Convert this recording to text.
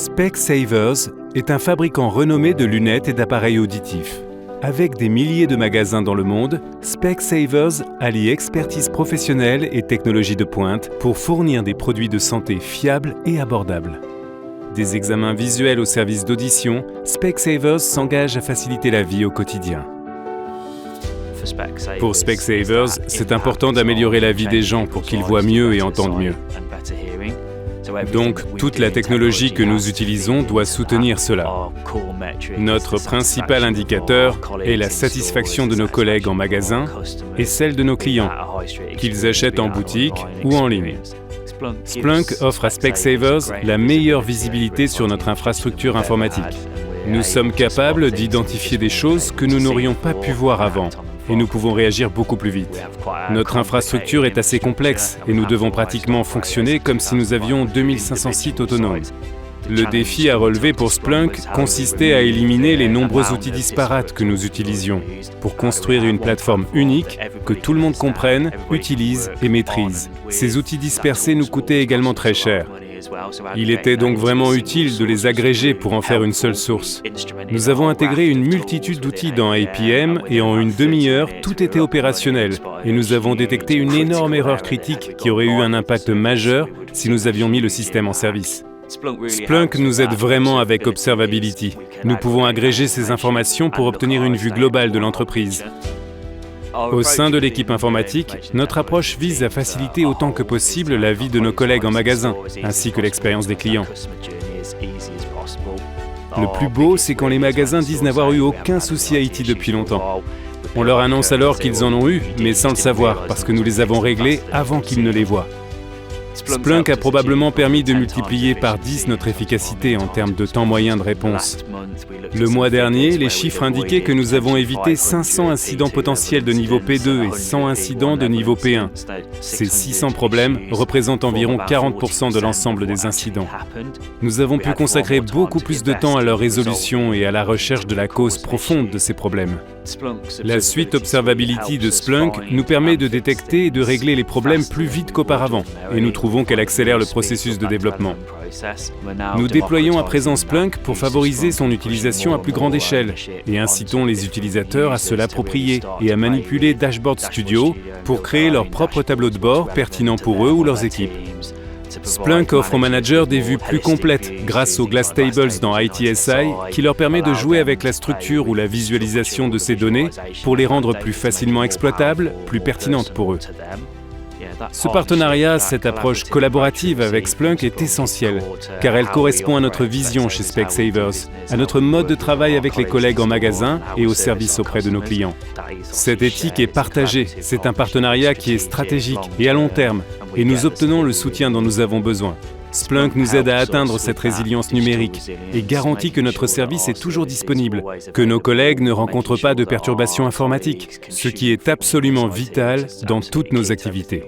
Specsavers est un fabricant renommé de lunettes et d'appareils auditifs. Avec des milliers de magasins dans le monde, Specsavers allie expertise professionnelle et technologie de pointe pour fournir des produits de santé fiables et abordables. Des examens visuels au service d'audition, Specsavers s'engage à faciliter la vie au quotidien. Pour Specsavers, c'est important d'améliorer la vie des gens pour qu'ils voient mieux et entendent mieux. Donc, toute la technologie que nous utilisons doit soutenir cela. Notre principal indicateur est la satisfaction de nos collègues en magasin et celle de nos clients, qu'ils achètent en boutique ou en ligne. Splunk offre à Specsavers la meilleure visibilité sur notre infrastructure informatique. Nous sommes capables d'identifier des choses que nous n'aurions pas pu voir avant. Et nous pouvons réagir beaucoup plus vite. Notre infrastructure est assez complexe et nous devons pratiquement fonctionner comme si nous avions 2500 sites autonomes. Le défi à relever pour Splunk consistait à éliminer les nombreux outils disparates que nous utilisions pour construire une plateforme unique que tout le monde comprenne, utilise et maîtrise. Ces outils dispersés nous coûtaient également très cher. Il était donc vraiment utile de les agréger pour en faire une seule source. Nous avons intégré une multitude d'outils dans APM et en une demi-heure, tout était opérationnel. Et nous avons détecté une énorme erreur critique qui aurait eu un impact majeur si nous avions mis le système en service. Splunk nous aide vraiment avec Observability. Nous pouvons agréger ces informations pour obtenir une vue globale de l'entreprise. Au sein de l'équipe informatique, notre approche vise à faciliter autant que possible la vie de nos collègues en magasin, ainsi que l'expérience des clients. Le plus beau, c'est quand les magasins disent n'avoir eu aucun souci IT depuis longtemps. On leur annonce alors qu'ils en ont eu, mais sans le savoir, parce que nous les avons réglés avant qu'ils ne les voient. Splunk a probablement permis de multiplier par 10 notre efficacité en termes de temps moyen de réponse. Le mois dernier, les chiffres indiquaient que nous avons évité 500 incidents potentiels de niveau P2 et 100 incidents de niveau P1. Ces 600 problèmes représentent environ 40% de l'ensemble des incidents. Nous avons pu consacrer beaucoup plus de temps à leur résolution et à la recherche de la cause profonde de ces problèmes. La suite Observability de Splunk nous permet de détecter et de régler les problèmes plus vite qu'auparavant, et nous trouvons qu'elle accélère le processus de développement. Nous déployons à présent Splunk pour favoriser son utilisation à plus grande échelle et incitons les utilisateurs à se l'approprier et à manipuler Dashboard Studio pour créer leur propre tableau de bord pertinent pour eux ou leurs équipes. Splunk offre aux managers des vues plus complètes grâce aux Glass Tables dans ITSI qui leur permet de jouer avec la structure ou la visualisation de ces données pour les rendre plus facilement exploitables, plus pertinentes pour eux. Ce partenariat, cette approche collaborative avec Splunk est essentielle, car elle correspond à notre vision chez Specsavers, à notre mode de travail avec les collègues en magasin et au service auprès de nos clients. Cette éthique est partagée, c'est un partenariat qui est stratégique et à long terme, et nous obtenons le soutien dont nous avons besoin. Splunk nous aide à atteindre cette résilience numérique et garantit que notre service est toujours disponible, que nos collègues ne rencontrent pas de perturbations informatiques, ce qui est absolument vital dans toutes nos activités.